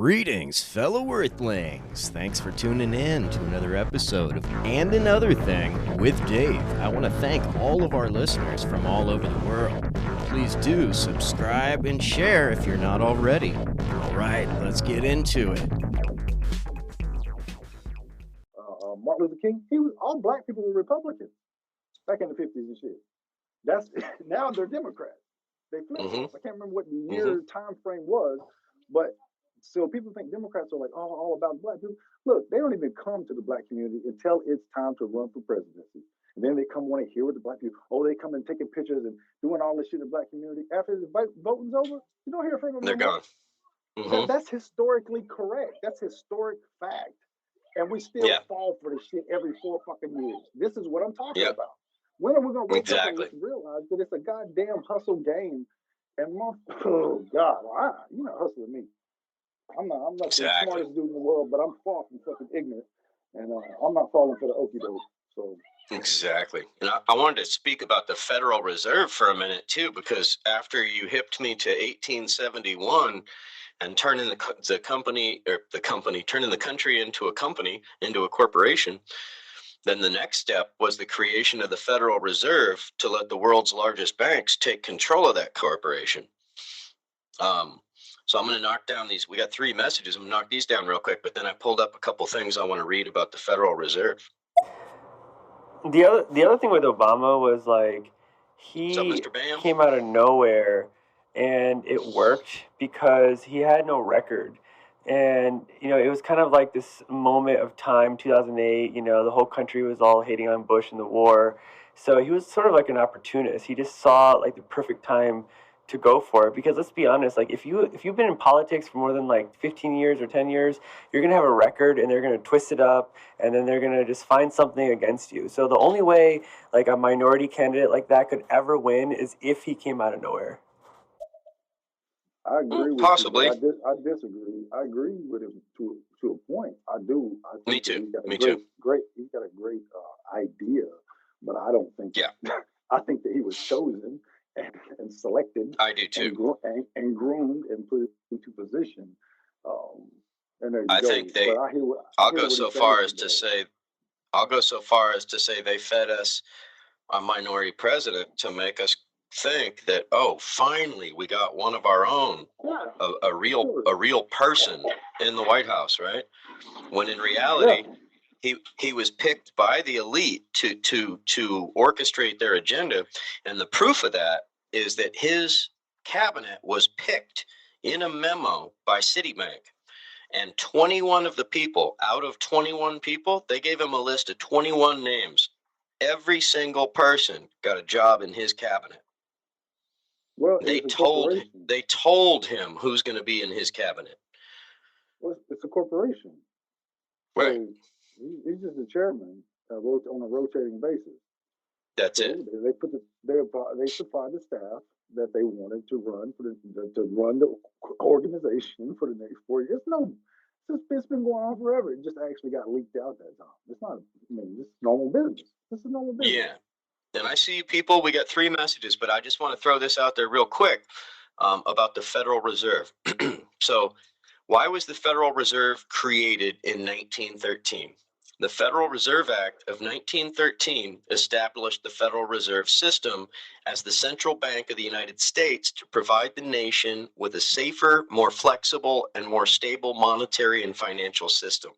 Greetings, fellow Earthlings. Thanks for tuning in to another episode of And Another Thing with Dave. I want to thank all of our listeners from all over the world. Please do subscribe and share if you're not already. All right, let's get into it. Martin Luther King, all black people were Republicans back in the 50s and shit. That's now they're Democrats. They flip flops. I can't remember what the year time frame was, but so people think Democrats are like all about black people. Look, they don't even come to the black community until it's time to run for presidency. And then they come want to hear what the black people. Oh, they come and taking pictures and doing all this shit in the black community. After the voting's over, you don't hear from them. They're gone. That's historically correct. That's historic fact. And we still fall for this shit every 4 fucking years. This is what I'm talking about. When are we going to wake up and realize that it's a goddamn hustle game? And oh God, you're not hustling me. I'm not the smartest dude in the world, but I'm far from fucking ignorant, and I'm not falling for the okie doke. So exactly. And I wanted to speak about the Federal Reserve for a minute too, because after you hipped me to 1871 and turning the country into a corporation, then the next step was the creation of the Federal Reserve to let the world's largest banks take control of that corporation. So I'm going to knock down these. We got 3 messages. I'm going to knock these down real quick, but then I pulled up a couple things I want to read about the Federal Reserve. The other thing with Obama was like he came out of nowhere, and it worked because he had no record. And, it was kind of like this moment of time, 2008, the whole country was all hating on Bush in the war. So he was sort of like an opportunist. He just saw like the perfect time to go for it, because let's be honest, like if you've been in politics for more than like 15 years or 10 years, you're going to have a record, and they're going to twist it up, and then they're going to just find something against you. So the only way like a minority candidate like that could ever win is if he came out of nowhere. I agree with possibly. You, I disagree. I agree with him to a point. I do. I think Me too. He's got a great idea, but I don't think. Yeah. I think that he was chosen and selected. I do too. And groomed and put into position. I'll go so far as to say they fed us a minority president to make us think that, oh, finally we got one of our own, a real person in the White House, right? When in reality, he was picked by the elite to orchestrate their agenda, and the proof of that is that his cabinet was picked in a memo by Citibank, and 21 of the people out of 21 people, they gave him a list of 21 names. Every single person got a job in his cabinet. Well, they told him who's going to be in his cabinet. Well, it's a corporation, right? So he's just the chairman on a rotating basis. That's it. They supplied the staff that they wanted to run to run the organization for the next 4 years. It's been going on forever. It just actually got leaked out that time. It's not. This is normal business. This is normal business. Yeah. And I see people, we got 3 messages, but I just want to throw this out there real quick about the Federal Reserve. So why was the Federal Reserve created in 1913? The Federal Reserve Act of 1913 established the Federal Reserve System as the central bank of the United States to provide the nation with a safer, more flexible, and more stable monetary and financial system.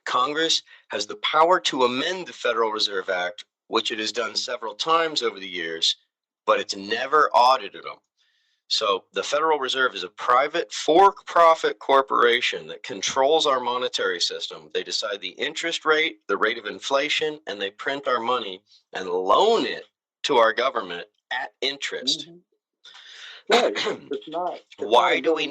Congress has the power to amend the Federal Reserve Act, which it has done several times over the years, but it's never audited them. So the Federal Reserve is a private for-profit corporation that controls our monetary system. They decide the interest rate, the rate of inflation, and they print our money and loan it to our government at interest. Right. Why do we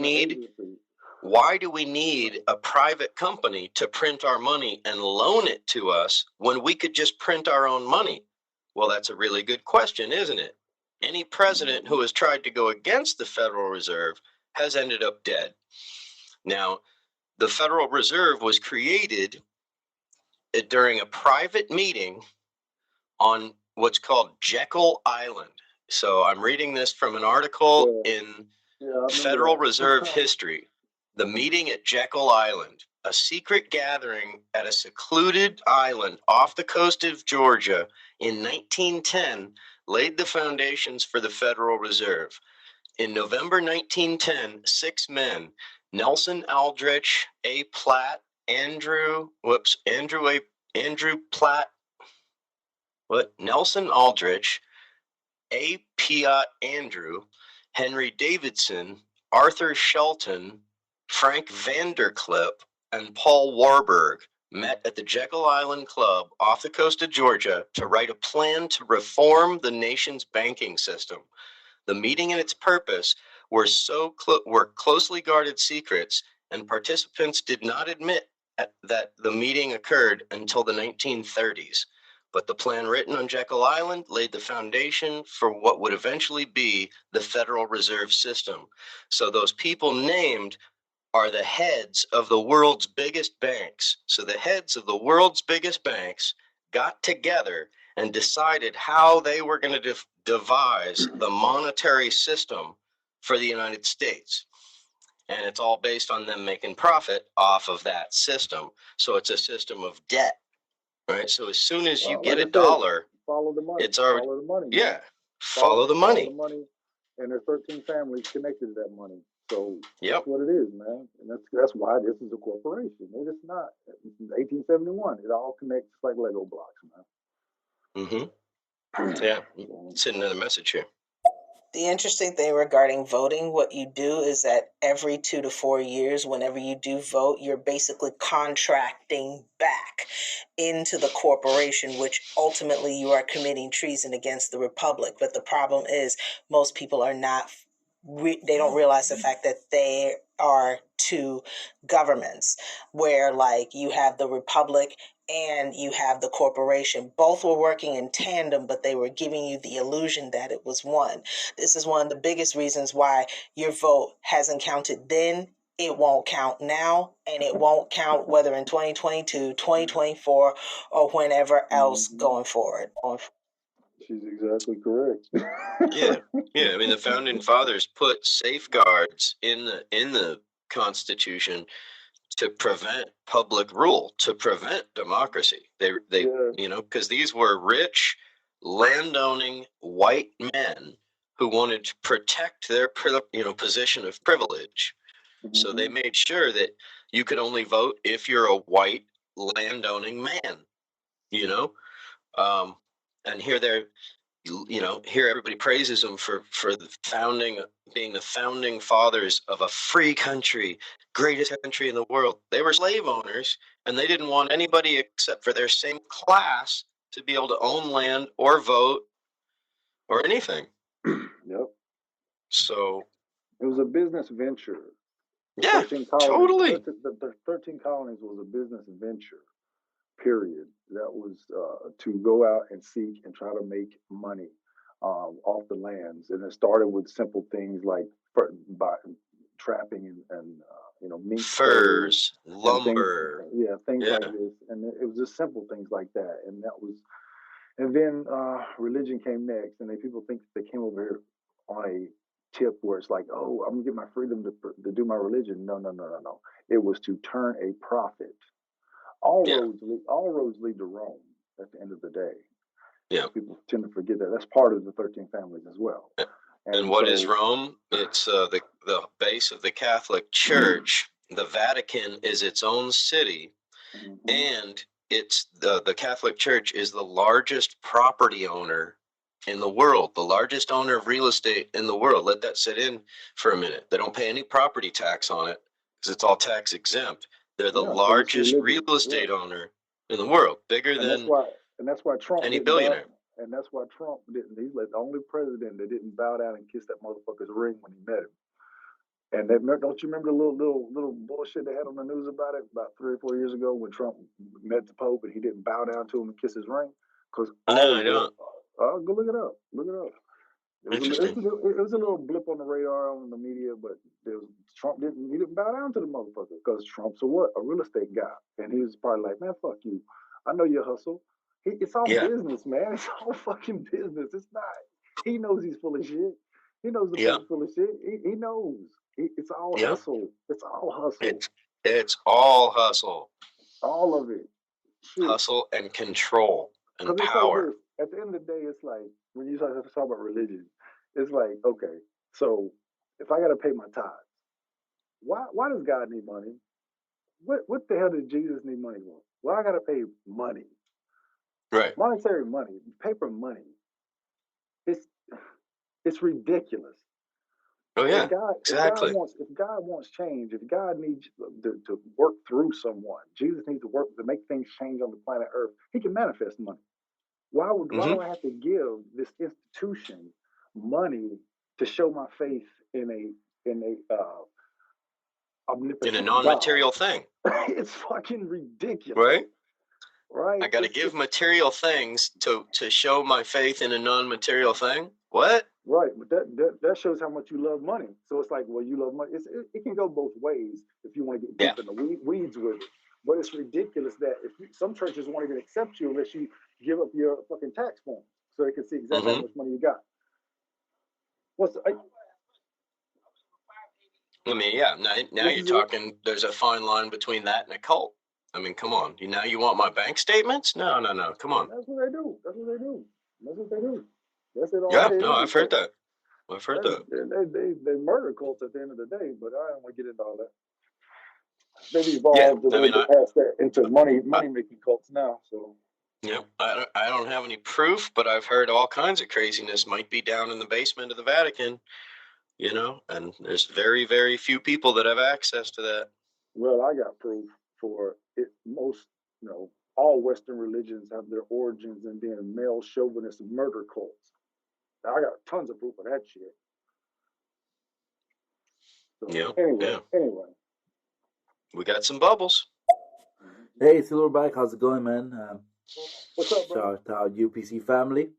need a private company to print our money and loan it to us when we could just print our own money? Well, that's a really good question, isn't it? Any president who has tried to go against the Federal Reserve has ended up dead. Now, the Federal Reserve was created during a private meeting on what's called Jekyll Island. So I'm reading this from an article in Federal Reserve History. The meeting at Jekyll Island, a secret gathering at a secluded island off the coast of Georgia in 1910, laid the foundations for the Federal Reserve. In November 1910, 6 men, Nelson Aldrich, A. Platt, Andrew Platt, Nelson Aldrich, A. Piot Andrew, Henry Davidson, Arthur Shelton, Frank Vanderclip, and Paul Warburg met at the Jekyll Island Club off the coast of Georgia to write a plan to reform the nation's banking system. The meeting and its purpose were closely guarded secrets, and participants did not admit that the meeting occurred until the 1930s. But the plan written on Jekyll Island laid the foundation for what would eventually be the Federal Reserve System. So those people named are the heads of the world's biggest banks. So the heads of the world's biggest banks got together and decided how they were going to devise the monetary system for the United States. And it's all based on them making profit off of that system. So it's a system of debt, right? So as soon as you get a dollar, follow the money. It's already, follow the money. Yeah, follow the money. Follow the money, and there's 13 families connected to that money. So Yep. That's what it is, man. And that's why this is a corporation. It is not. It's 1871. It all connects like Lego blocks, man. Mm-hmm. Yeah. Send another message here. The interesting thing regarding voting, what you do is that every 2 to 4 years, whenever you do vote, you're basically contracting back into the corporation, which ultimately you are committing treason against the republic. But the problem is most people are not, they don't realize the fact that they are two governments, where like you have the republic and you have the corporation. Both were working in tandem, but they were giving you the illusion that it was one. This is one of the biggest reasons why your vote hasn't counted then. It won't count now, and it won't count whether in 2022, 2024, or whenever else going forward. She's exactly correct. Yeah. I mean, the founding fathers put safeguards in the Constitution to prevent public rule, to prevent democracy. They because these were rich, landowning white men who wanted to protect their position of privilege. Mm-hmm. So they made sure that you could only vote if you're a white landowning man. And here everybody praises them for being the founding fathers of a free country, greatest country in the world. They were slave owners, and they didn't want anybody except for their same class to be able to own land or vote or anything. Yep. So it was a business venture. Yeah, totally. The 13 colonies was a business venture. Period. That was to go out and seek and try to make money off the lands, and it started with simple things like by trapping and meat, furs, lumber, things like this, and it was just simple things like that, and then religion came next, and people think they came over here on a tip where it's like, oh, I'm gonna get my freedom to do my religion. No. It was to turn a profit. All roads lead to Rome at the end of the day. Yeah. People tend to forget that. That's part of the 13 families as well. And what is Rome? It's the base of the Catholic Church. The Vatican is its own city. Mm-hmm. And it's the Catholic Church is the largest property owner in the world, the largest owner of real estate in the world. Let that sit in for a minute. They don't pay any property tax on it because it's all tax exempt. They're the largest real estate owner in the world, bigger than that's why Trump any billionaire. And that's why Trump didn't. He's like the only president that didn't bow down and kiss that motherfucker's ring when he met him. And don't you remember the little bullshit they had on the news about it about 3 or 4 years ago when Trump met the Pope and he didn't bow down to him and kiss his ring? Because I don't. Go look it up. Look it up. It was a little blip on the radar on the media, but Trump didn't bow down to the motherfucker because Trump's a real estate guy, and he was probably like, man, fuck you. I know your hustle. It's all business, man. It's all fucking business. It's not. He knows he's full of shit. He knows the full of shit. He knows. It's all Yeah. hustle. It's all hustle. It's all hustle. All of it. Shit. Hustle and control and Because it's like power. this. At the end of the day, it's like when you talk about religion, it's like, okay, so if I got to pay my tithes, why does God need money? What the hell does Jesus need money for? Why I got to pay money? Right. Monetary money, paper money. It's ridiculous. Oh yeah. If God wants change, if God needs to work through someone, Jesus needs to work to make things change on the planet Earth. He can manifest money. Why do I have to give this institution money to show my faith in a omnipotent in a non-material God? thing? It's fucking ridiculous. Right? I got to give material things to show my faith in a non-material thing. What? Right, but that shows how much you love money. So it's like, well, you love money. It can go both ways if you want to get deep in the weeds with it. But it's ridiculous that some churches won't even accept you unless you give up your fucking tax form so they can see exactly how much money you got. I mean, yeah. Now you're talking. There's a fine line between that and a cult. I mean, come on. Now you want my bank statements? No. Come on. That's what they do. That's what they do. That's it all. Yeah. No, I've heard that. They murder cults at the end of the day, but I don't want to get into all that. They've evolved a little bit past that into money making cults now. So. Yeah, I don't have any proof, but I've heard all kinds of craziness might be down in the basement of the Vatican, and there's very, very few people that have access to that. Well, I got proof for it. Most, all Western religions have their origins in being male chauvinist murder cults. I got tons of proof of that shit. So, anyway. We got some bubbles. Hey, Silverback, how's it going, man? What's up, bro? Shout out UPC family.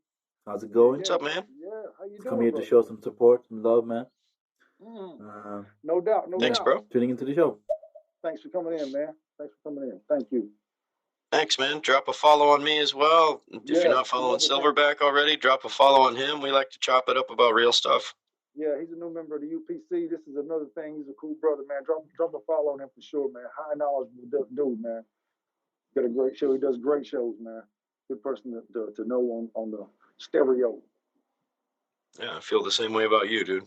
How's it going? What's up, man? Yeah, how you doing? Come here to show some support, some love, man. No doubt. Thanks, bro. Tuning into the show. Thanks for coming in, man. Thank you. Thanks, man. Drop a follow on me as well. If you're not following Silverback already, drop a follow on him. We like to chop it up about real stuff. Yeah, he's a new member of the UPC. This is another thing. He's a cool brother, man. Drop a follow on him for sure, man. High knowledgeable dude, man. Got a great show. He does great shows, man. Good person to know on the stereo. Yeah, I feel the same way about you, dude.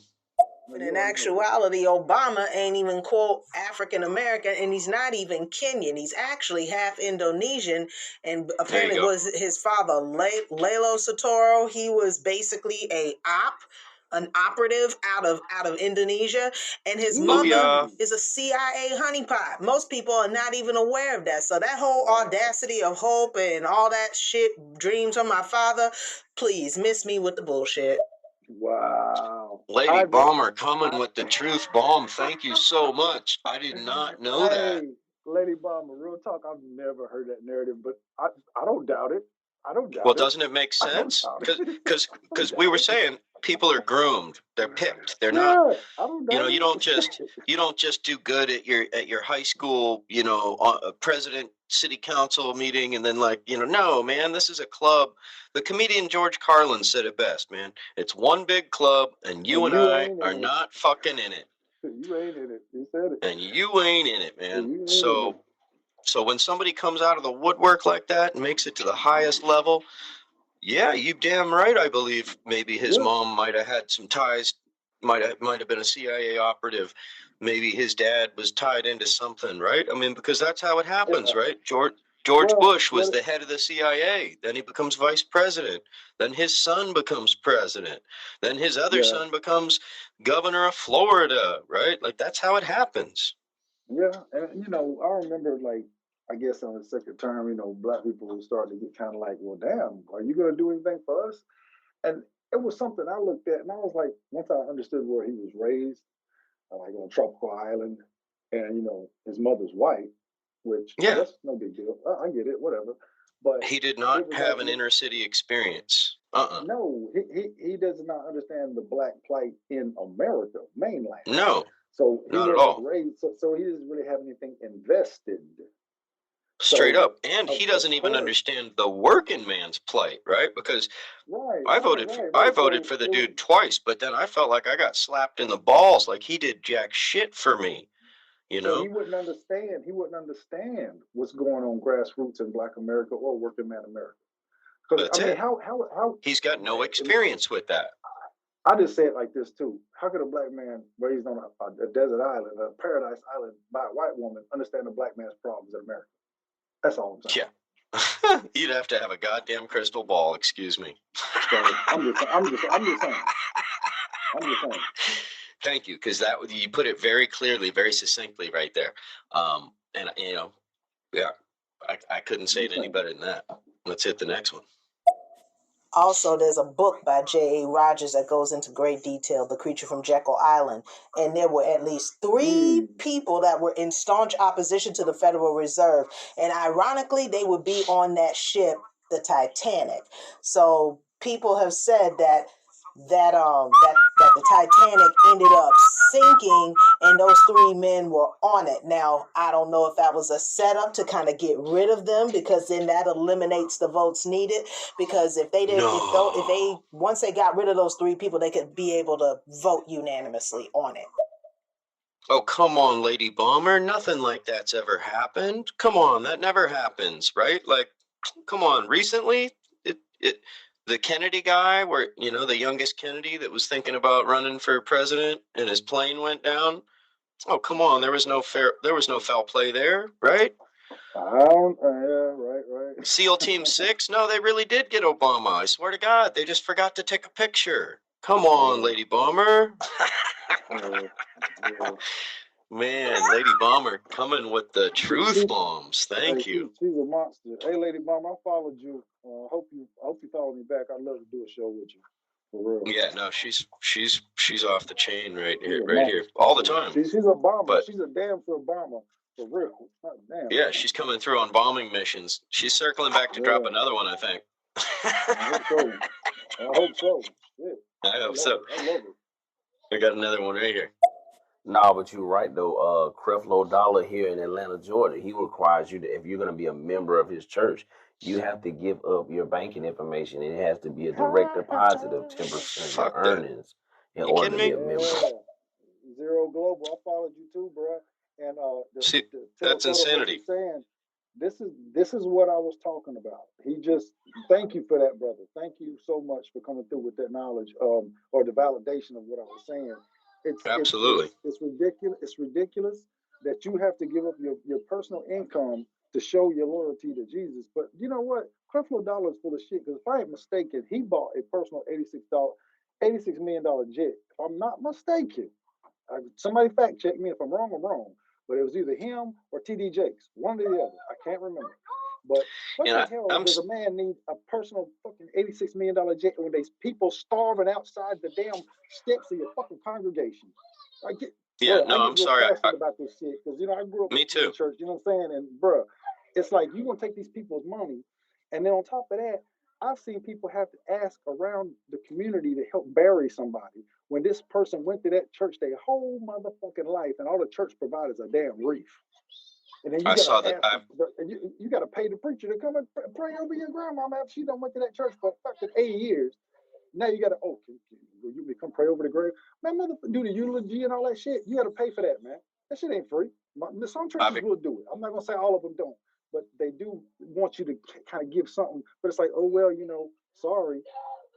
But in actuality, Obama ain't even quote African American, and he's not even Kenyan. He's actually half Indonesian, and apparently was his father Lalo Sotoro. He was basically an operative out of Indonesia, and his mother is a CIA honeypot. Most people are not even aware of that. So that whole audacity of hope and all that shit, dreams from my father, please miss me with the bullshit. Wow. Lady Bomber coming with the truth bomb. Thank you so much. I did not know that. Lady Bomber, real talk, I've never heard that narrative, but I don't doubt it. Well, doesn't it make sense? Because we were saying people are groomed. They're picked. They're not. You don't just do good at your high school, president, city council meeting, and then no, man, this is a club. The comedian George Carlin said it best, man. It's one big club, and you and I are not fucking in it. You ain't in it. You said it. And you ain't in it, man. So when somebody comes out of the woodwork like that and makes it to the highest level, yeah, you damn right. I believe maybe his mom might have had some ties, might have been a CIA operative. Maybe his dad was tied into something, right? I mean, because that's how it happens, right? George Bush was the head of the CIA. Then he becomes vice president. Then his son becomes president. Then his other son becomes governor of Florida, right? Like, that's how it happens. Yeah, and I remember, I guess on the second term, black people were starting to get kind of like, well, damn, are you going to do anything for us? And it was something I looked at, and I was like, once I understood where he was raised, like on a tropical island, and his mother's white, which that's no big deal. I get it, whatever. But he did not have an inner city experience. No, he does not understand the black plight in America, mainland. No. So he not at all. Raised, so he doesn't really have anything invested. Straight up. And he doesn't even understand the working man's plight, right? Because I voted for the dude twice, but then I felt like I got slapped in the balls, like he did jack shit for me. You know, he wouldn't understand. He wouldn't understand what's going on grassroots in Black America or working man America. That's it. How he's got no experience with that. I just say it like this too. How could a Black man raised on a desert island, a paradise island by a white woman, understand the Black man's problems in America? That's all I'm saying. Yeah. You'd have to have a goddamn crystal ball, excuse me. So I'm just saying. Thank you, because you put it very clearly, very succinctly right there. And you know, yeah, I couldn't say it any better than that. Let's hit the next one. Also, there's a book by J.A. Rogers that goes into great detail, The Creature from Jekyll Island. And there were at least 3 people that were in staunch opposition to the Federal Reserve. And ironically, they would be on that ship, the Titanic. So people have said that the Titanic ended up sinking and those 3 men were on it. Now, I don't know if that was a setup to kind of get rid of them, because then that eliminates the votes needed. Because if they didn't, if they once they got rid of those 3 people, they could be able to vote unanimously on it. Oh, come on, Lady Bomber. Nothing like that's ever happened. Come on, that never happens, right? Like, come on. Recently, the Kennedy guy, where, you know, the youngest Kennedy that was thinking about running for president and his plane went down. Oh, come on. There was no foul play there, right? Right. SEAL Team 6? No, they really did get Obama. I swear to God, they just forgot to take a picture. Come on, Lady Bomber. Man, Lady Bomber coming with the truth bombs. Thank you. She's a monster. Hey, Lady Bomber, I followed you. Hope you follow me back. I'd love to do a show with you. For real. Yeah, no, she's off the chain right here, all the time. She's a bomber. But she's a damn sure bomber. For real. Damn. Yeah, she's coming through on bombing missions. She's circling back to drop another one, I think. I hope so. Yeah. I hope so. I love it. I got another one right here. No, but you're right though. Creflo Dollar here in Atlanta, Georgia, he requires you to, if you're going to be a member of his church, you have to give up your banking information. It has to be a direct deposit of 10% of your earnings in order to be a member. Zero Global, I followed you too, bro. And that's insanity. This is what I was talking about. Thank you for that, brother. Thank you so much for coming through with that knowledge, or the validation of what I was saying. Absolutely. It's ridiculous. It's ridiculous that you have to give up your personal income to show your loyalty to Jesus. But you know what? Creflo Dollar is full of shit, because if I ain't mistaken, he bought a personal $86 million jet. If I'm not mistaken, somebody fact check me if I'm wrong. I'm wrong. But it was either him or TD Jakes, one or the other. I can't remember. But what the hell does a man need a personal fucking $86 million jet when there's people starving outside the damn steps of your fucking congregation? I'm sorry. About this shit, because I grew up in the church. You know what I'm saying? And bro, it's like you gonna take these people's money, and then on top of that, I've seen people have to ask around the community to help bury somebody when this person went to that church their whole motherfucking life, and all the church provided is a damn reef. And then you got to pay the preacher to come and pray over your grandmama after she done went to that church for fucking 8 years. Now you got to, will you come pray over the grave? Man, motherfucker, do the eulogy and all that shit. You got to pay for that, man. That shit ain't free. Some churches will do it. I'm not going to say all of them don't, but they do want you to kind of give something. But it's like, oh, well, sorry.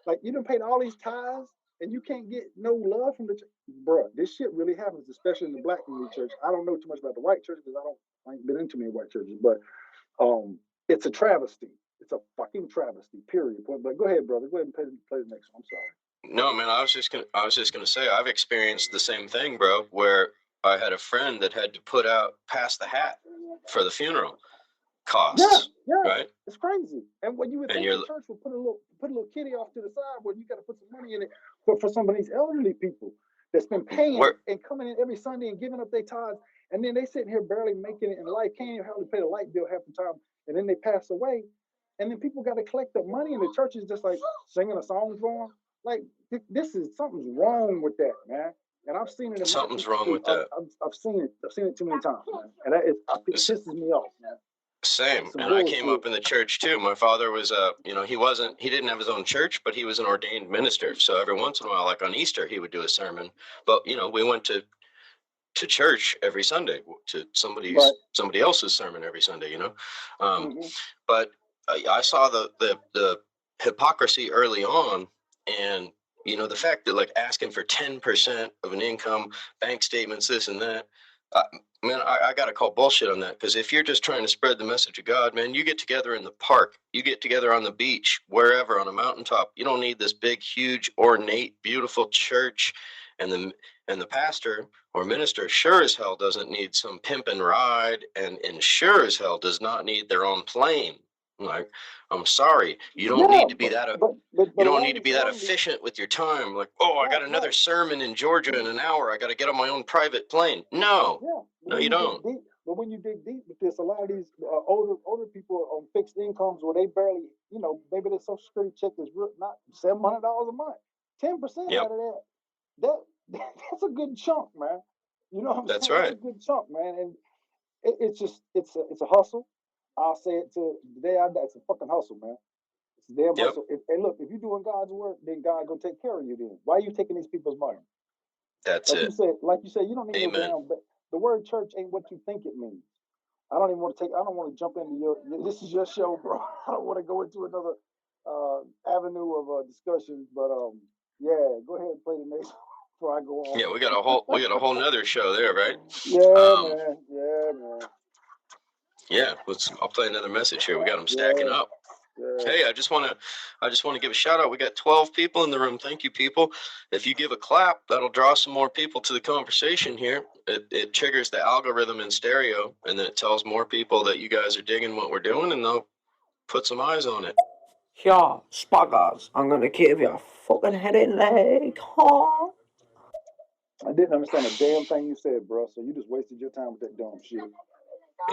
Like, you done paid all these tithes and you can't get no love from the church. Bruh, this shit really happens, especially in the Black community church. I don't know too much about the white church because I ain't been in too many white churches, but it's a travesty. It's a fucking travesty, period. But go ahead, brother. Go ahead and play the next one. I'm sorry. No, man, I was just gonna say I've experienced the same thing, bro, where I had a friend that had to pass the hat for the funeral costs. Yeah, right? It's crazy. And when you would think the church would put a little kitty off to the side where you got to put some money in it for some of these elderly people that's been paying and coming in every Sunday and giving up their tithes, and then they sitting here barely making it in life, can't even hardly pay the light bill half the time, and then they pass away, and then people got to collect the money, and the church is just like singing a song for them. Like, something's wrong with that, man. And I've seen it. Something's wrong with that. I've seen it too many times, man. And it pisses me off, man. Same. And I came up in the church too. My father was he didn't have his own church, but he was an ordained minister. So every once in a while, like on Easter, he would do a sermon. But we went to church every Sunday, to somebody else's sermon every Sunday, But I saw the hypocrisy early on, and the fact that like asking for 10% of an income, bank statements, this and that. Man, I got to call bullshit on that, because if you're just trying to spread the message of God, man, you get together in the park, you get together on the beach, wherever, on a mountaintop. You don't need this big, huge, ornate, beautiful church, and the pastor or minister sure as hell doesn't need some pimp and ride, and sure as hell does not need their own plane. Like, I'm sorry, you don't need to be that efficient with your time. Like, I got another sermon in Georgia in an hour, I got to get on my own private plane. No, you don't. But when you dig deep with this, a lot of these older people on fixed incomes where they barely, maybe their Social Security check is not $700 a month. 10% out of that's a good chunk, man. You know what I'm saying? That's right. That's a good chunk, man. And it's a hustle. I'll say it to the day I die. It's a fucking hustle, man. It's a damn hustle. And look, if you're doing God's work, then God gonna take care of you. Then why are you taking these people's money? That's like it. Like you said, you don't need no damn. The word church ain't what you think it means. I don't want to jump into this is your show, bro. I don't want to go into another avenue of discussion, but yeah, go ahead and play the next before I go on. Yeah, we got a whole nother show there, right? Man. Yeah, I'll play another message here. We got them stacking up. Yeah. Hey, I just want to give a shout out. We got 12 people in the room. Thank you, people. If you give a clap, that'll draw some more people to the conversation here. It triggers the algorithm in stereo, and then it tells more people that you guys are digging what we're doing, and they'll put some eyes on it. Yeah, Spoggers, I'm gonna give you a fucking head and leg, huh? I didn't understand a damn thing you said, bro. So you just wasted your time with that dumb shit.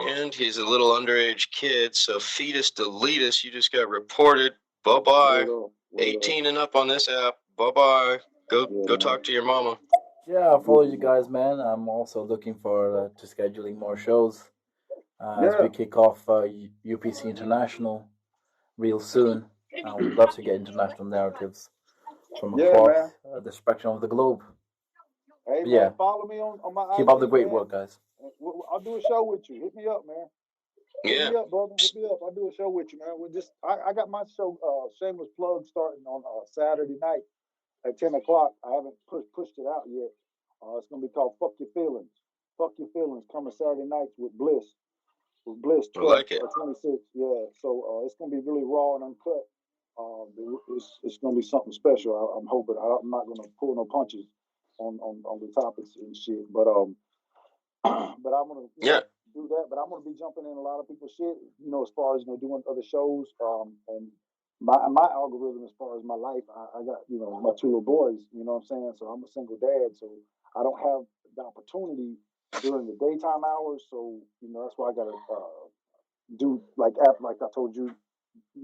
And he's a little underage kid, so fetus deletus. You just got reported. Bye-bye. 18 and up on this app. Bye-bye. Go talk to your mama. Yeah, I'll follow you guys, man. I'm also looking for to scheduling more shows as we kick off UPC International real soon. We'd love to get international narratives from across the spectrum of the globe. Hey, man, follow me on my Keep up the great work, guys. I'll do a show with you. Hit me up, man. Hit me up, brother. Hit me up. I'll do a show with you, man. I got my show, shameless plug, starting on Saturday night at 10 o'clock. I haven't pushed it out yet. It's going to be called Fuck Your Feelings. Fuck Your Feelings, coming Saturday nights with Bliss. With Bliss 12, I like it. 26. Yeah, so it's going to be really raw and uncut. It's going to be something special. I'm hoping. I'm not going to pull no punches on the topics and shit. But I'm going to do that. But I'm going to be jumping in a lot of people's shit, as far as, doing other shows. And my algorithm, as far as my life, I got, my two little boys, you know what I'm saying? So I'm a single dad, so I don't have the opportunity during the daytime hours. So, that's why I got to do, like I told you,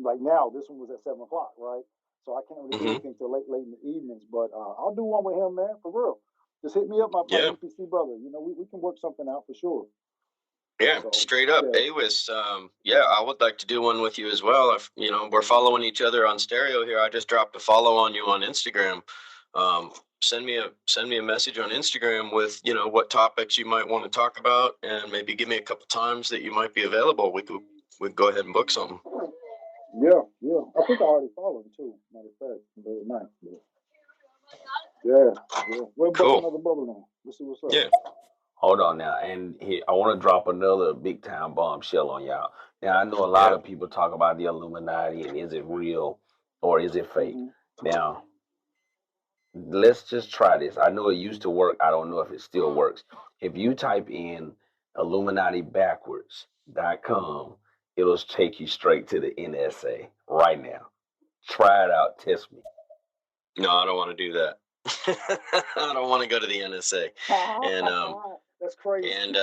like now, this one was at 7 o'clock, right? So I can't really do anything till late in the evenings, but I'll do one with him, man, for real. Just hit me up, my UPC brother. We can work something out for sure. Yeah, so, straight up. Yeah. Awis, I would like to do one with you as well. If we're following each other on stereo here, I just dropped a follow on you on Instagram. Send me a message on Instagram with what topics you might want to talk about, and maybe give me a couple times that you might be available. We'd go ahead and book something. Yeah. I think I already followed him too. Matter of fact, very nice. Yeah. We'll book another bubble now. Let's see what's up. Yeah. Hold on now, and here, I want to drop another big time bombshell on y'all. Now I know a lot of people talk about the Illuminati and is it real or is it fake? Now, let's just try this. I know it used to work. I don't know if it still works. If you type in Illuminati backwards.com, it'll take you straight to the NSA right now. Try it out. Test me. No, I don't want to do that. I don't want to go to the NSA. And that's crazy. And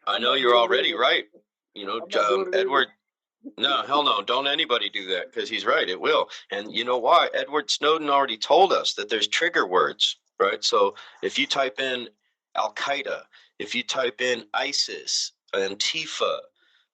I know you're already right. Edward. No, hell no. Don't anybody do that, because he's right. It will. And you know why? Edward Snowden already told us that there's trigger words, right? So if you type in Al-Qaeda, if you type in ISIS, Antifa,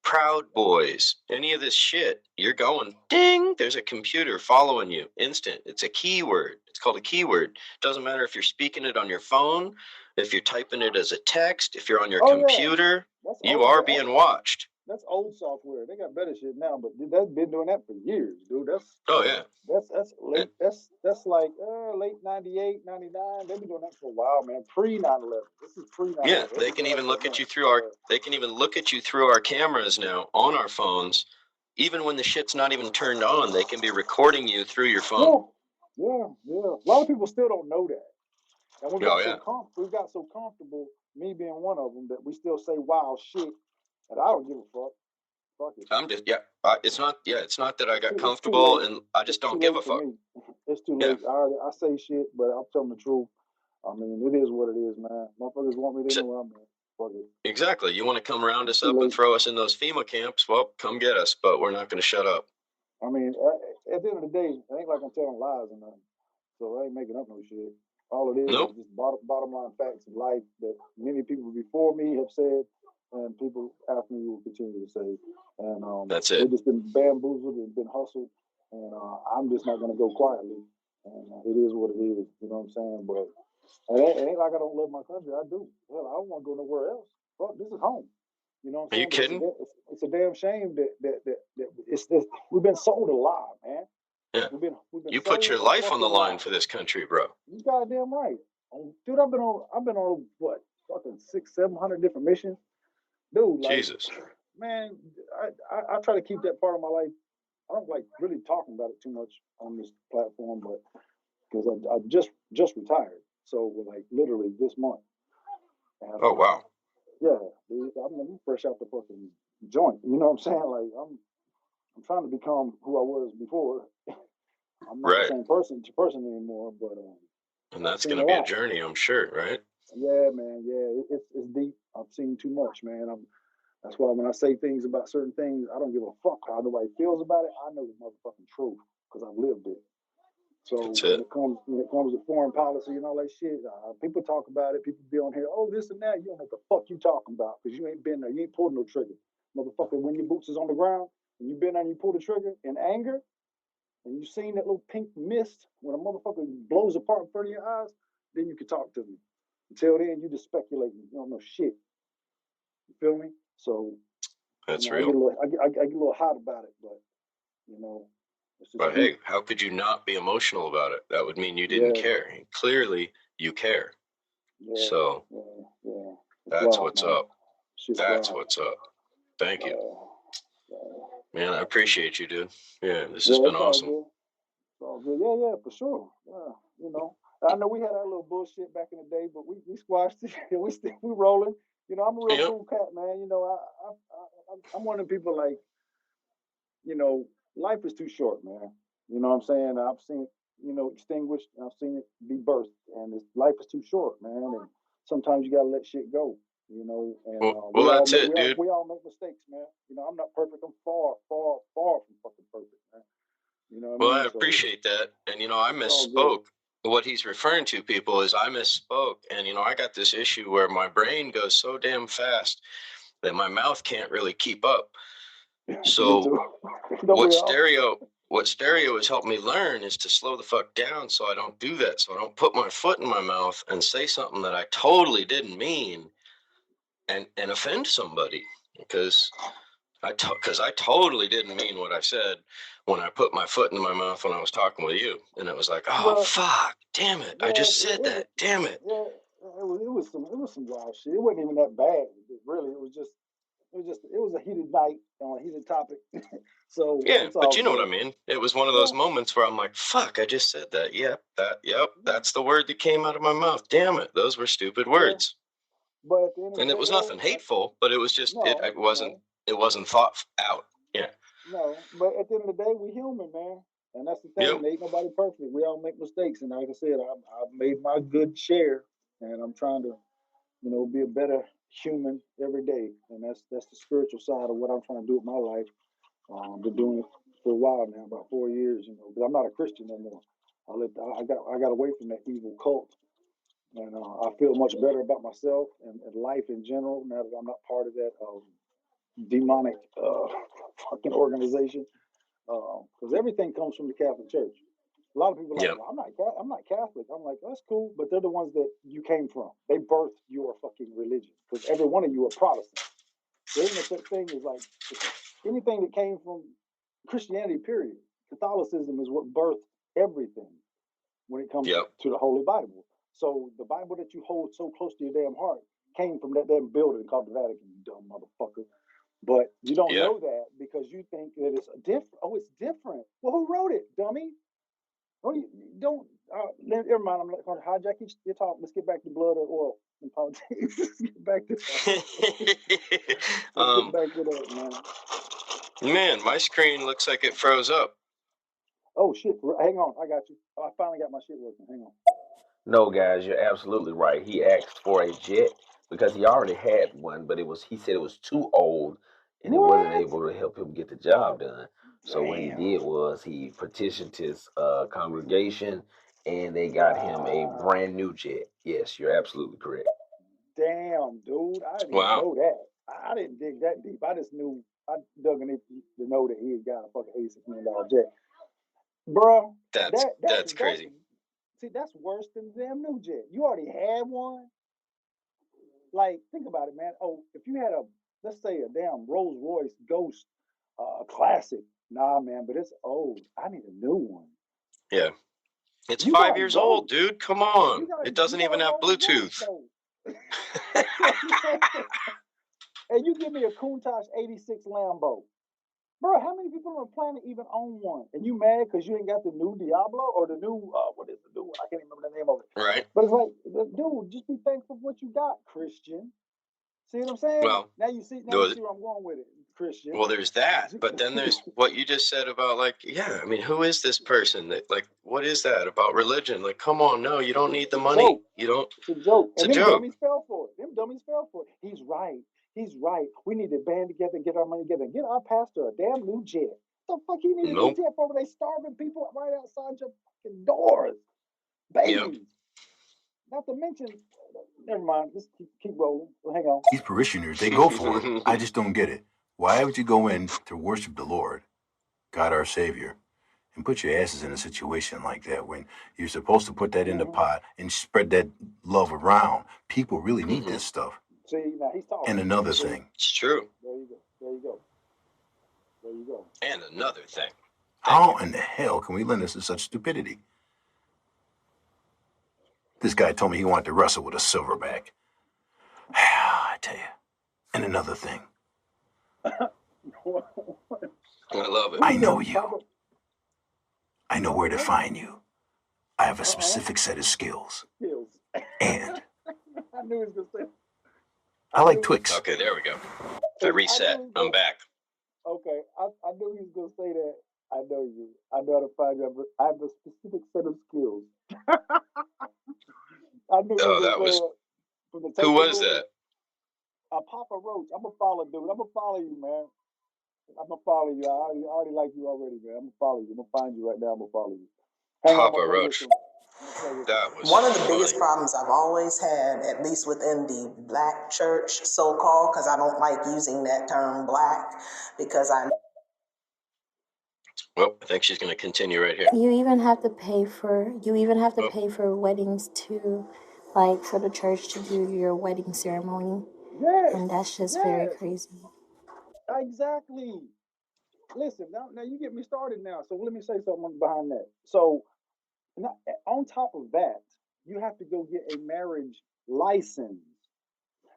Proud Boys, any of this shit, you're going, ding, there's a computer following you, instant. It's a keyword. It's called a keyword. Doesn't matter if you're speaking it on your phone, if you're typing it as a text, if you're on your computer, you are being watched. That's old software. They got better shit now, but they've been doing that for years, dude. That's late. That's like late 98, 99. They've been doing that for a while, man. Pre 9/11. This is pre 9/11. Yeah, they can even look at you through our. They can even look at you through our cameras now on our phones. Even when the shit's not even turned on, they can be recording you through your phone. Yeah. A lot of people still don't know that. And we got so comfortable, me being one of them, that we still say wild shit, and I don't give a fuck. Fuck it. I'm just it's not that I got comfortable and I just don't give a fuck. It's too late. I say shit, but I'm telling the truth. I mean, it is what it is, man. Motherfuckers want me to know where I'm at. Fuck it. Exactly. You want to come round us up and throw us in those FEMA camps? Well, come get us, but we're not going to shut up. I mean, at the end of the day, it ain't like I'm telling lies or nothing. So I ain't making up no shit. All it is is just bottom line facts of life that many people before me have said, and people after me will continue to say. And that's it. They've just been bamboozled and been hustled, and I'm just not gonna go quietly. And it is what it is. You know what I'm saying? But it ain't like I don't love my country. I do. Hell, I don't want to go nowhere else. Fuck, this is home. You know what I'm saying? Are you kidding? It's a damn shame that we've been sold a lie, man. Yeah. You put your life on the line for this country, bro. You goddamn right. Dude, I've been on what, fucking 600-700 different missions. Dude, like, Jesus. Man, I try to keep that part of my life. I don't like really talking about it too much on this platform, but because I just retired. So like literally this month. And, oh wow. Yeah, dude, I'm fresh out the fucking joint. You know what I'm saying? Like I'm trying to become who I was before. I'm not the same person anymore, but and that's going to be a journey, I'm sure, right? Yeah, man. Yeah, it's deep. I've seen too much, man. That's why when I say things about certain things, I don't give a fuck how nobody feels about it. I know the motherfucking truth because I've lived it. So when it comes to foreign policy and all that shit, people talk about it. People be on here, oh, this and that. You don't know what the fuck you talking about because you ain't been there. You ain't pulled no trigger, motherfucker. When your boots is on the ground and you been there and you pull the trigger in anger, and you seen that little pink mist when a motherfucker blows apart in front of your eyes, then you can talk to me. Until then, you just speculating. You don't know shit. You feel me? So that's real. I get a little hot about it, but you know. But hey, how could you not be emotional about it? That would mean you didn't care. And clearly, you care. Yeah, so that's wild, what's up. That's what's up. Thank you. Man, I appreciate you, dude. Yeah, this has been awesome. It's all good. Yeah, for sure. Yeah, you know. I know we had our little bullshit back in the day, but we squashed it. we rolling. You know, I'm a real cool cat, man. You know, I'm one of the people like, you know, life is too short, man. You know what I'm saying? I've seen it, you know, extinguished, and I've seen it be birthed, and life is too short, man. And sometimes you gotta let shit go, you know. And well, that's it, dude. We all make mistakes, man. You know, I'm not perfect. I'm far from fucking perfect, man. You know what I mean? I appreciate that. And, you know, I misspoke. What he's referring to, people, is I misspoke. And, you know, I got this issue where my brain goes so damn fast that my mouth can't really keep up. So what stereo has helped me learn is to slow the fuck down so I don't do that. So I don't put my foot in my mouth and say something that I totally didn't mean and offend somebody. Because I totally didn't mean what I said when I put my foot in my mouth when I was talking with you, and it was like, oh fuck, damn it, I just said that, damn it. Yeah, it was some wild shit. It wasn't even that bad, really. It was a heated night on a heated topic. So yeah, but you know what I mean. It was one of those moments where I'm like, fuck, I just said that. That's the word that came out of my mouth. Damn it, those were stupid words. But at the end of the day, it was nothing hateful, but it was just it wasn't thought out. Yeah. No, but at the end of the day, we human, man, and that's the thing. Ain't nobody perfect. We all make mistakes, and like I said, I've made my good share, and I'm trying to, you know, be a better human every day, and that's the spiritual side of what I'm trying to do with my life. Been doing it for a while now, about 4 years, you know, because I'm not a Christian no more. I got away from that evil cult, and I feel much better about myself and life in general now that I'm not part of that demonic fucking organization. Because everything comes from the Catholic Church. A lot of people are like, well, I'm not Catholic. I'm like, that's cool, but they're the ones that you came from. They birthed your fucking religion. Because every one of you are Protestant. There ain't no such thing as like anything that came from Christianity, period. Catholicism is what birthed everything when it comes to the Holy Bible. So the Bible that you hold so close to your damn heart came from that damn building called the Vatican, you dumb motherfucker. But you don't know that because you think that it's different. Oh, it's different. Well, who wrote it, dummy? Never mind. I'm not going to hijack your talk. Let's get back to blood or oil and politics. Let's get back to get back to that, man. Man, my screen looks like it froze up. Oh shit! Hang on, I got you. I finally got my shit working. Hang on. No, guys, you're absolutely right. He asked for a jet because he already had one, but he said it was too old and it wasn't able to help him get the job done. So what he did was he petitioned his congregation and they got him a brand new jet. Yes, you're absolutely correct. Damn, dude. I didn't even know that. I didn't dig that deep. I just knew, I dug in it to know that he had got a fucking $86 million jet. Bro, that's crazy. See, that's worse than the damn new jet. You already had one. Like, think about it, man. Oh, if you had let's say a damn Rolls Royce Ghost Classic. Nah, man, but it's old. I need a new one. Yeah. It's 5 years old, dude. Come on. It doesn't even have Bluetooth. And you give me a Countach 86 Lambo. Bro, how many people on the planet even own one? And you mad because you ain't got the new Diablo or the new, what is the new one? I can't even remember the name of it. Right. But it's like, dude, just be thankful for what you got, Christian. See what I'm saying? Well, now you see where I'm going with it, Christian. Well, there's that, but then there's what you just said about I mean, who is this person? That what is that about religion? Like, come on, no, you don't need the money. You don't. It's a joke. It's and a them joke. Dummies fell for it. He's right. We need to band together and get our money together and get our pastor a damn new jet. What the fuck he need a new jet for? They starving people right outside your fucking doors, babies. Yep. Not to mention, never mind. Let's keep rolling. Hang on. These parishioners, they go for it. I just don't get it. Why would you go in to worship the Lord, God our Savior, and put your asses in a situation like that when you're supposed to put that in the pot and spread that love around? People really need this stuff. See, now he's talking. And another thing. It's true. There you go. And another thing. How in the hell can we lend us to such stupidity? This guy told me he wanted to wrestle with a silverback. I tell you. And another thing. I love it. I know you. I know where to find you. I have a specific set of skills. And I knew he was gonna say. I like Twix. Okay, there we go. I reset. I'm back. Okay, I knew he was gonna say that. I know you. I know how to find you. I have a specific set of skills. I knew. Oh, that was. Who was that? Papa Roach. I'm gonna follow, dude. I'm gonna follow you, man. I'm gonna follow you. I already like you already, man. I'm gonna follow you. I'm gonna find you right now. I'm gonna follow you. Papa Roach. That was one of the biggest problems I've always had, at least within the black church, so-called, because I don't like using that term black, because I. Well, I think she's going to continue right here. You even have to pay for pay for weddings too, like for the church to do your wedding ceremony. Yes. And that's just very crazy. Exactly. Listen, now you get me started now. So let me say something behind that. So on top of that, you have to go get a marriage license.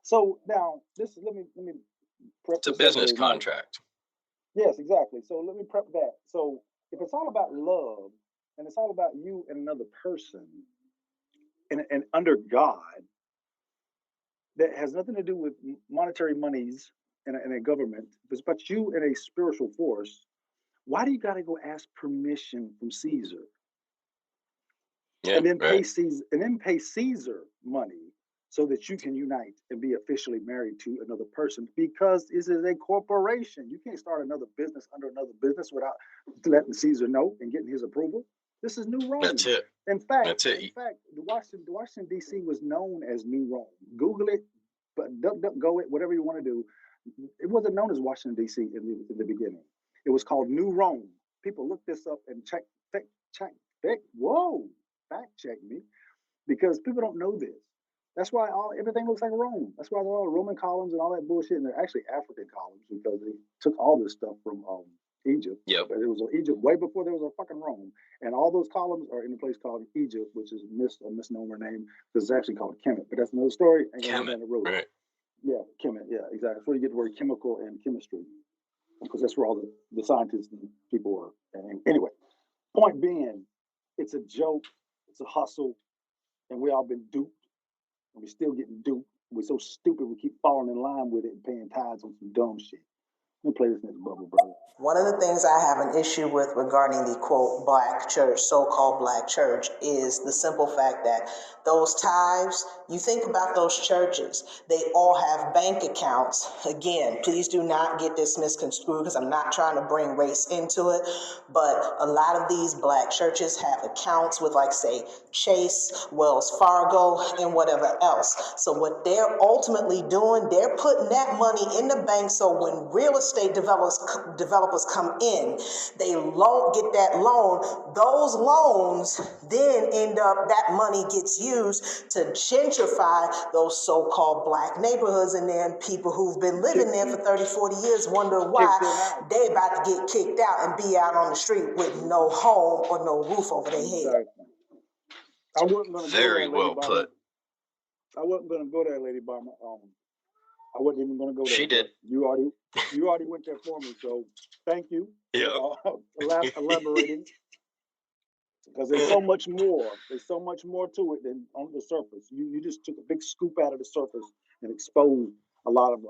So now let me prep. It's a business contract. Yes, exactly. So let me prep that. So if it's all about love and it's all about you and another person and under God, that has nothing to do with monetary monies in a government, if it's about you and a spiritual force, why do you got to go ask permission from Caesar? Yeah, and then pay Caesar money so that you can unite and be officially married to another person, because this is a corporation. You can't start another business under another business without letting Caesar know and getting his approval. This is New Rome. That's it. In fact, Washington D.C. was known as New Rome. Google it, but go it, whatever you want to do. It wasn't known as Washington D.C. in the beginning. It was called New Rome. People look this up and fact check me, because people don't know this. That's why everything looks like Rome. That's why there are Roman columns and all that bullshit, and they're actually African columns because they took all this stuff from Egypt. Yep. But it was Egypt way before there was a fucking Rome. And all those columns are in a place called Egypt, which is a misnomer name because it's actually called Kemet. But that's another story. Kemet, right. Yeah, Kemet. Yeah, exactly. That's where you get the word chemical and chemistry, because that's where all the scientists and people were. And anyway, point being, it's a joke. It's a hustle. And we all been duped. And we're still getting duped. We're so stupid we keep falling in line with it and paying tithes on some dumb shit. Let me play this next bubble, brother. One of the things I have an issue with regarding the quote black church, so-called black church, is the simple fact that those tithes, you think about those churches, they all have bank accounts. Again, please do not get this misconstrued because I'm not trying to bring race into it, but a lot of these black churches have accounts with, like, say, Chase, Wells Fargo, and whatever else. So what they're ultimately doing, they're putting that money in the bank, so when real estate developers come in, they get that loan. Those loans then end up, that money gets used to gentrify those so-called black neighborhoods, and then people who've been living there for 30, 40 years wonder why they about to get kicked out and be out on the street with no home or no roof over their head. I wasn't going to Very well put. I wasn't going to go there, Lady Bomber. I wasn't even going to go there. She did. You already went there for me, so thank you for elaborating. Because there's so much more. There's so much more to it than on the surface. You just took a big scoop out of the surface and exposed a lot of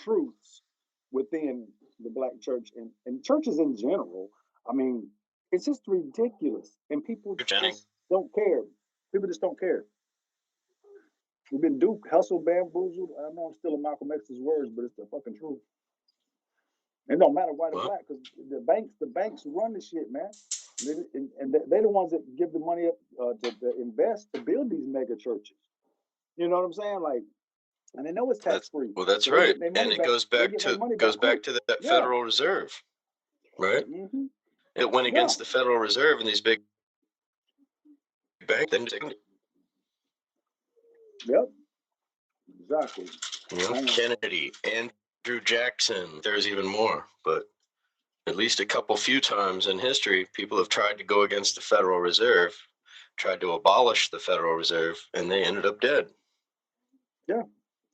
truths within the black church and churches in general. I mean, it's just ridiculous, and people just don't care. People just don't care. We've been duped, hustled, bamboozled. I know I'm stealing Malcolm X's words, but it's the fucking truth. It don't matter white or black, because the banks run the shit, man. They're the ones that give the money up to invest to build these mega churches. You know what I'm saying? Like, and they know it's tax free. Well, that's right, and it goes back to that Federal Reserve, right? Mm-hmm. It went against the Federal Reserve and these big banks. Yep. Exactly. Kennedy, Andrew Jackson. There's even more, but at least a few times in history, people have tried to go against the Federal Reserve, tried to abolish the Federal Reserve, and they ended up dead. Yeah,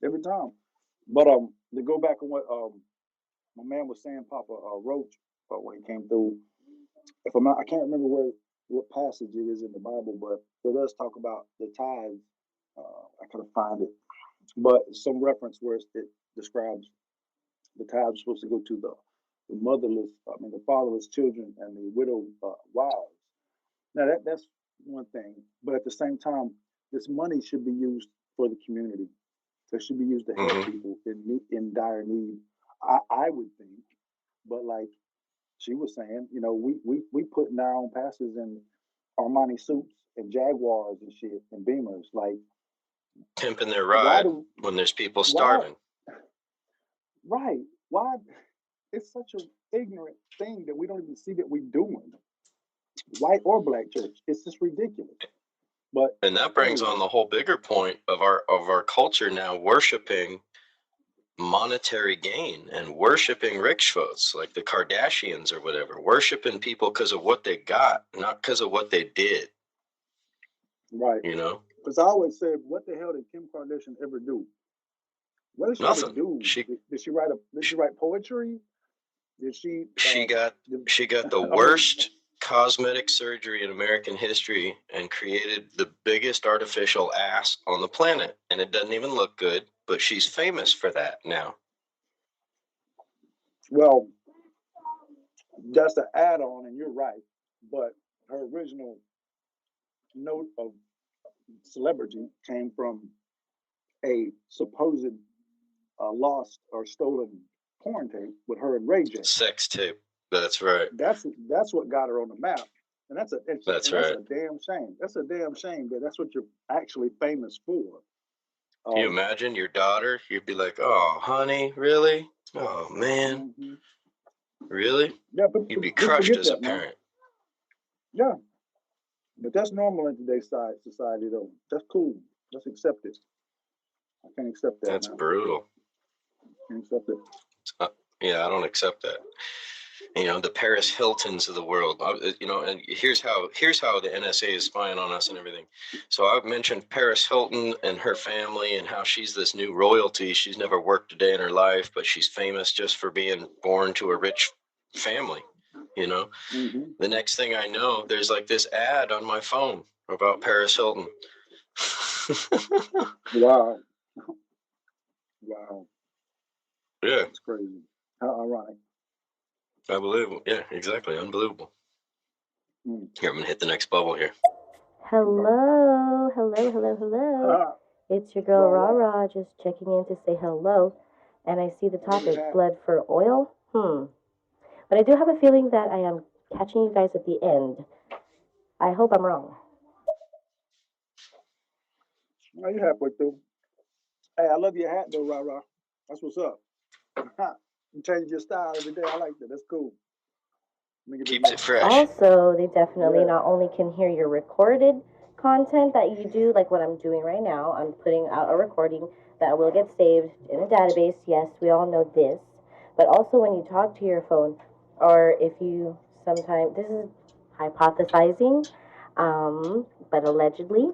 every time. But to go back on what my man was saying, Papa Roach, when he came through. If I'm not, I can't remember what passage it is in the Bible, but it does talk about the tithes. I couldn't find it, but some reference where it describes the tithes supposed to go to the the fatherless children and the widowed wives. Now that's one thing, but at the same time, this money should be used for the community. It should be used to help people in dire need. I would think, but like she was saying, we putting our own passes in Armani suits and Jaguars and shit and Beamers, like pimping their ride when there's people starving. Right? Why? It's such an ignorant thing that we don't even see that we're doing, white or black church. It's just ridiculous. And that brings on the whole bigger point of our culture now, worshiping monetary gain and worshiping rich folks like the Kardashians or whatever, worshiping people because of what they got, not because of what they did. Right. Because I always said, what the hell did Kim Kardashian ever do? What did she ever do? Did she write poetry? Did she? She got the worst cosmetic surgery in American history and created the biggest artificial ass on the planet, and it doesn't even look good, but she's famous for that now. Well, that's an add-on, and you're right, but her original note of celebrity came from a supposed lost or stolen porn tape with her and Ray J. Sex tape. That's right. That's what got her on the map, and that's a damn shame. That's a damn shame that that's what you're actually famous for. Can you imagine your daughter? You'd be like, "Oh, honey, really? Oh, man, really?" Yeah, but You'd be just crushed forget as a that, man. parent. Yeah, but that's normal in today's society, though. That's cool. Let's accept it. I can't accept that, That's man. brutal. I can't accept it. Yeah, I don't accept that. You know, the Paris Hiltons of the world. You know, and here's how the NSA is spying on us and everything. So I've mentioned Paris Hilton and her family and how she's this new royalty. She's never worked a day in her life, but she's famous just for being born to a rich family. You know, the next thing I know, there's like this ad on my phone about Paris Hilton. Wow. Wow. Yeah. It's crazy. How ironic. Unbelievable. Yeah, exactly. Unbelievable. Here, I'm going to hit the next bubble here. Hello. It's your girl Ra just checking in to say hello. And I see the topic, blood for oil. But I do have a feeling that I am catching you guys at the end. I hope I'm wrong. Well, you're halfway through. Hey, I love your hat though, Ra. That's what's up. You change your style every day. I like that. That's cool. Keeps it fresh. Also, they definitely not only can hear your recorded content that you do, like what I'm doing right now. I'm putting out a recording that will get saved in a database. Yes, we all know this. But also when you talk to your phone, or if you sometimes, this is hypothesizing, but allegedly,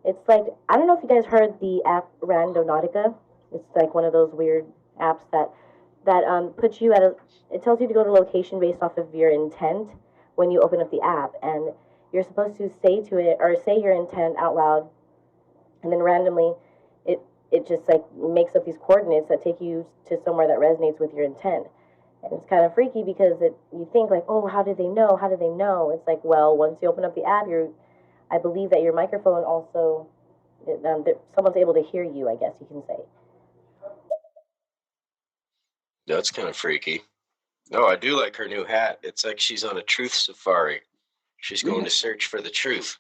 it's like, I don't know if you guys heard the app Randonautica. It's like one of those weird apps that puts you at it tells you to go to location based off of your intent when you open up the app, and you're supposed to say to it or say your intent out loud, and then randomly it just like makes up these coordinates that take you to somewhere that resonates with your intent. And it's kind of freaky because you think like, oh, how did they know? It's like, well, once you open up the app, I believe that your microphone also, someone's able to hear you, I guess you can say. That's kind of freaky. No, I do like her new hat. It's like she's on a truth safari. She's going to search for the truth.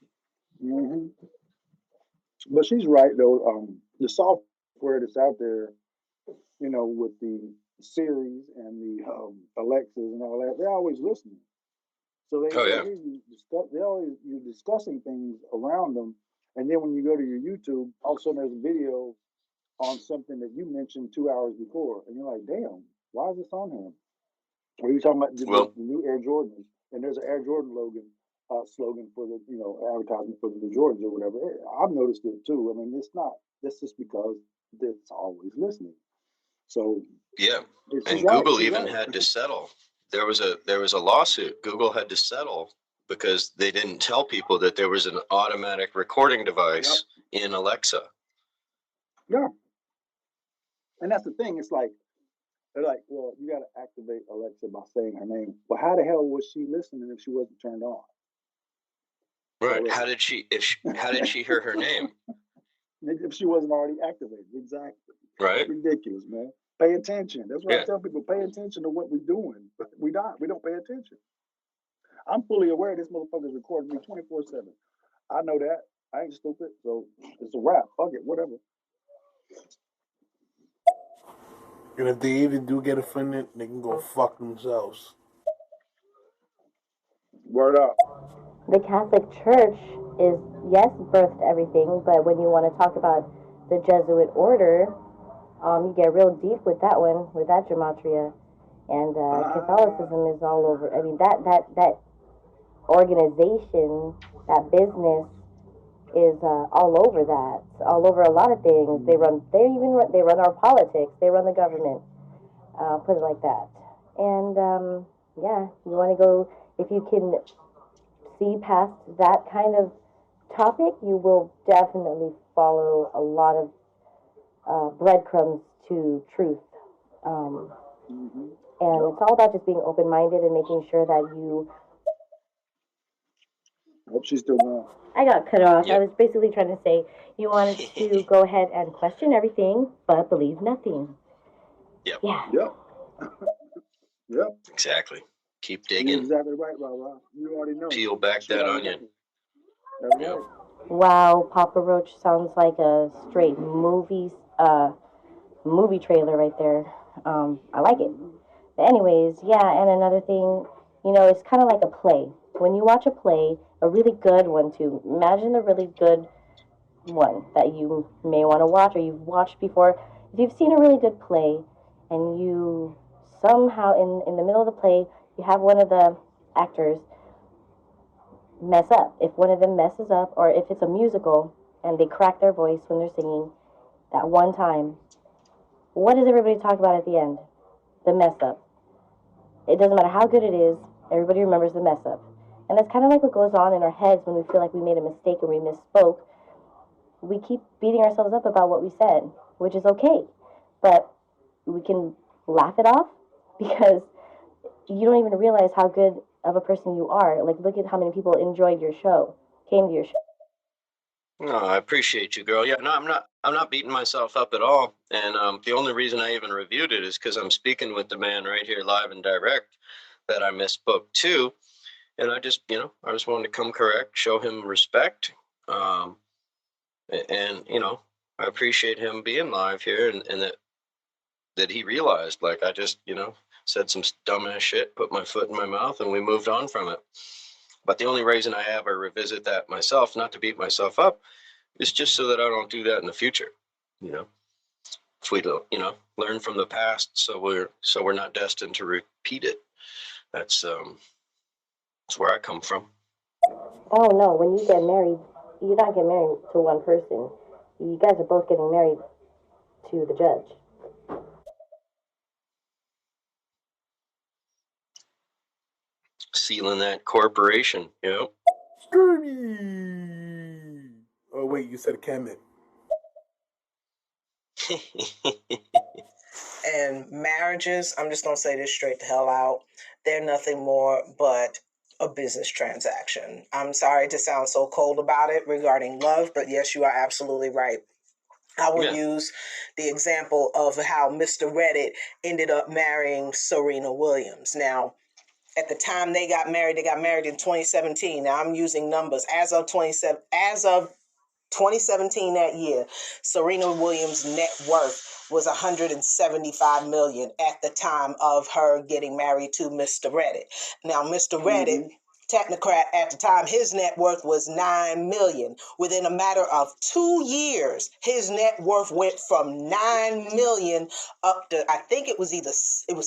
But she's right, though. The software that's out there, you know, with the Series and the Alexas and all that, they're always listening. So they hear you discuss. You're discussing things around them, and then when you go to your YouTube, all of a sudden there's a video on something that you mentioned 2 hours before, and you're like, "Damn, why is this on here?" Or you're talking about the new Air Jordans, and there's an Air Jordan slogan for the advertisement for the new Jordans or whatever. I've noticed it too. I mean, it's not. That's just because it's always listening. So yeah, and Google even had to settle. There was a lawsuit. Google had to settle because they didn't tell people that there was an automatic recording device in Alexa. Yeah, and that's the thing. It's like they're like, well, you got to activate Alexa by saying her name. But how the hell was she listening if she wasn't turned on? Right. So how did she hear her name? If she wasn't already activated. Exactly. Right. Ridiculous, man. Pay attention. That's why I tell people, pay attention to what we're doing. We don't pay attention. I'm fully aware this motherfucker's recording me 24/7. I know that. I ain't stupid. So it's a wrap. Fuck it. Whatever. And if they even do get offended, they can go fuck themselves. Word up. The Catholic Church is, yes, birthed everything, but when you want to talk about the Jesuit order, you get real deep with that one, with that gematria. And Catholicism is all over. I mean, that organization, that business is all over that. It's all over a lot of things. They run our politics. They run the government. Put it like that. And you want to go, if you can see past that kind of topic, you will definitely follow a lot of breadcrumbs to truth. And it's all about just being open-minded and making sure that you... I hope she's still going. I got cut off. Yep. I was basically trying to say you wanted to go ahead and question everything, but believe nothing. Yep. Yeah. Yep. Exactly. Keep digging. You're exactly right, Ra. You already know. Peel back that onion. That's right. Wow, Papa Roach sounds like a straight movie trailer right there. I like it. But anyways, yeah, and another thing, it's kind of like a play. When you watch a play, a really good one too. Imagine a really good one that you may want to watch or you've watched before. If you've seen a really good play and you somehow in the middle of the play you have one of the actors mess up. If one of them messes up, or if it's a musical and they crack their voice when they're singing that one time, what does everybody talk about at the end? The mess up. It doesn't matter how good it is, everybody remembers the mess up. And that's kind of like what goes on in our heads when we feel like we made a mistake or we misspoke. We keep beating ourselves up about what we said, which is okay. But we can laugh it off because you don't even realize how good of a person you are. Like, look at how many people enjoyed your show, came to your show. No, I appreciate you, girl. Yeah, no, I'm not beating myself up at all. And the only reason I even reviewed it is because I'm speaking with the man right here, live and direct, that I misspoke to, and I just wanted to come correct, show him respect, and I appreciate him being live here, and that he realized, like, I just said some dumbass shit, put my foot in my mouth, and we moved on from it. But the only reason I ever revisit that myself, not to beat myself up, is just so that I don't do that in the future. If we don't, learn from the past, so we're not destined to repeat it. That's where I come from. Oh no, when you get married, you're not getting married to one person. You guys are both getting married to the judge. Sealing that corporation, Scurvy. Oh wait, you said Kemet. And marriages, I'm just going to say this straight the hell out, they're nothing more but a business transaction. I'm sorry to sound so cold about it regarding love, but yes, you are absolutely right. I will use the example of how Mr. Reddit ended up marrying Serena Williams. Now, at the time they got married in 2017. Now I'm using numbers as of 2017 that year. Serena Williams' net worth was 175 million at the time of her getting married to Mr. Reddit. Now, Mr. Reddit, technocrat at the time, his net worth was 9 million. Within a matter of 2 years, his net worth went from 9 million up to, I think it was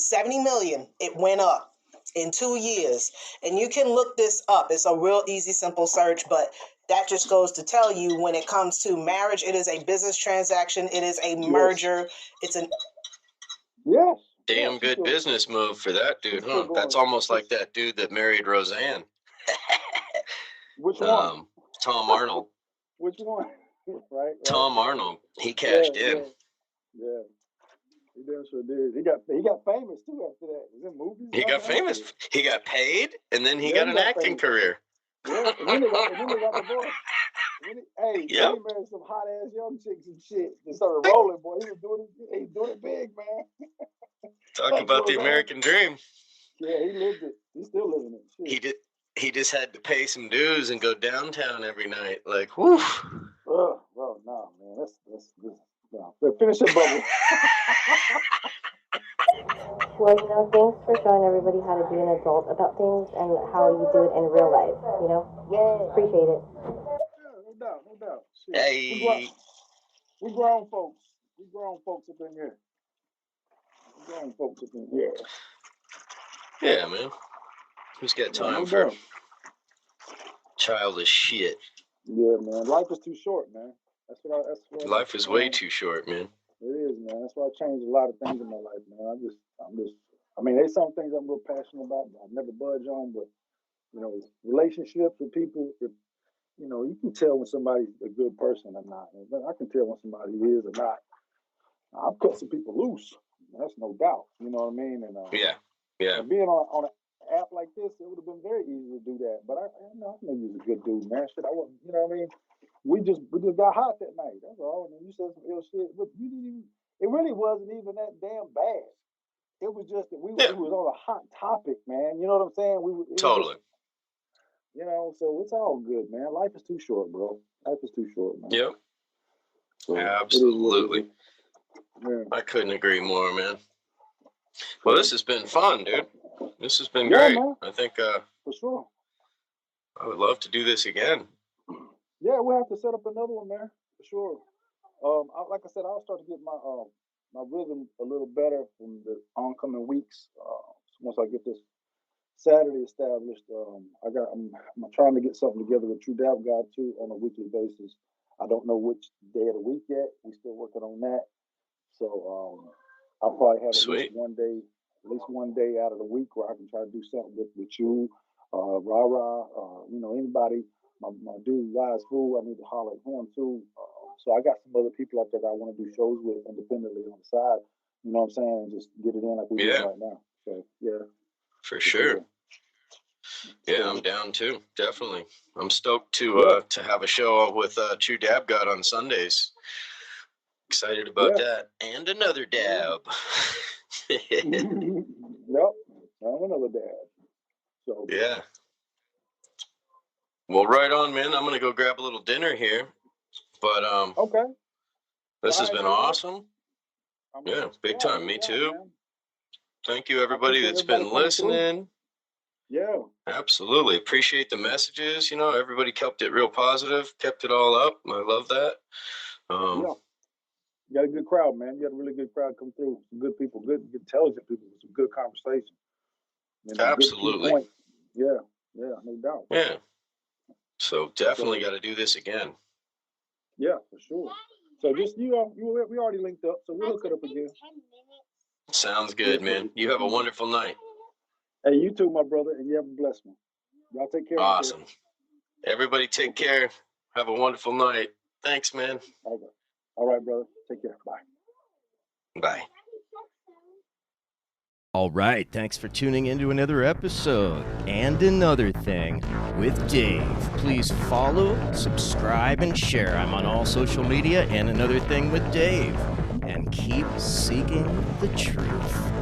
70 million. It went up in 2 years. And you can look this up. It's a real easy, simple search, but that just goes to tell you, when it comes to marriage, it is a business transaction. It is a merger. It's an damn good business move for that dude, huh? That's almost like that dude that married Roseanne. Which one? Tom Arnold. Which one? right. Tom Arnold. He cashed in. Yeah. He damn sure did. He got famous too after that. Was in movies? He got famous. He got paid, and then he got an acting career. Yeah, and then they got divorced. He married some hot ass young chicks and shit. They started rolling, boy. He was doing it big, man. Talk about the American dream. Yeah, he lived it. He's still living it. Shit. He just had to pay some dues and go downtown every night. Like, whoo. Well, no, man. Let's finish your bubble. Well, thanks for showing everybody how to be an adult about things and how you do it in real life, Yeah. Appreciate it. Yeah, no doubt. Shit. Hey. We grown folks. We grown folks up in here. Yeah, man. Who's got time for childish shit? Yeah, man. Life is too short, man. Life is way too short, man. It is, man. That's why I changed a lot of things in my life, man. There's some things I'm real passionate about that I never budge on, but relationships with people, you can tell when somebody's a good person or not. I can tell when somebody is or not. I've cut some people loose. That's no doubt. You know what I mean? And and being on an app like this, it would have been very easy to do that. But I know you're a good dude, man. Shit, I wasn't. You know what I mean? We just got hot that night. That's all. And you said some ill shit, but it really wasn't even that damn bad. It was just that it was on a hot topic, man. You know what I'm saying? Totally. So it's all good, man. Life is too short, bro. Life is too short, man. Yep. So, absolutely. Yeah. I couldn't agree more, man. Well, this has been fun, dude. This has been great. Man. I think for sure. I would love to do this again. Yeah, we'll have to set up another one, man, for sure. Like I said, I'll start to get my my rhythm a little better in the oncoming weeks. Once I get this Saturday established, I'm trying to get something together with True Dab God too on a weekly basis. I don't know which day of the week yet. We're still working on that. So I'll probably have at least one day out of the week where I can try to do something with you, Rara, anybody. My dude Wise Fool, I need to holler at him too. So I got some other people out there that I want to do shows with independently on the side. You know what I'm saying? And just get it in like we're doing right now. So yeah. For sure. Yeah, I'm down too. Definitely. I'm stoked to have a show with True Dab God on Sundays. Excited about that. And another dab. Yep. And another dab. So yeah. Well, right on, man. I'm gonna go grab a little dinner here. But okay. This has been awesome. Yeah, big time. Me too. Man. Thank you, everybody that's been listening. Yeah. Absolutely. Appreciate the messages. Everybody kept it real positive, kept it all up. I love that. Yeah. You got a good crowd, man. You got a really good crowd come through. Some good people, good intelligent people with some good conversation. Absolutely. Good yeah, no doubt. Yeah. So definitely got to do this again. Yeah, for sure. So just we already linked up, so we'll hook it up again. Sounds good, man. You have a wonderful night. Hey, you too, my brother, and you have a blessed one. Y'all take care. Awesome. Everybody take care. Have a wonderful night. Thanks, man. All right, brother. Take care. Bye. Bye. All right, thanks for tuning into another episode and another thing with Dave. Please follow, subscribe, and share. I'm on all social media and another thing with Dave. And keep seeking the truth.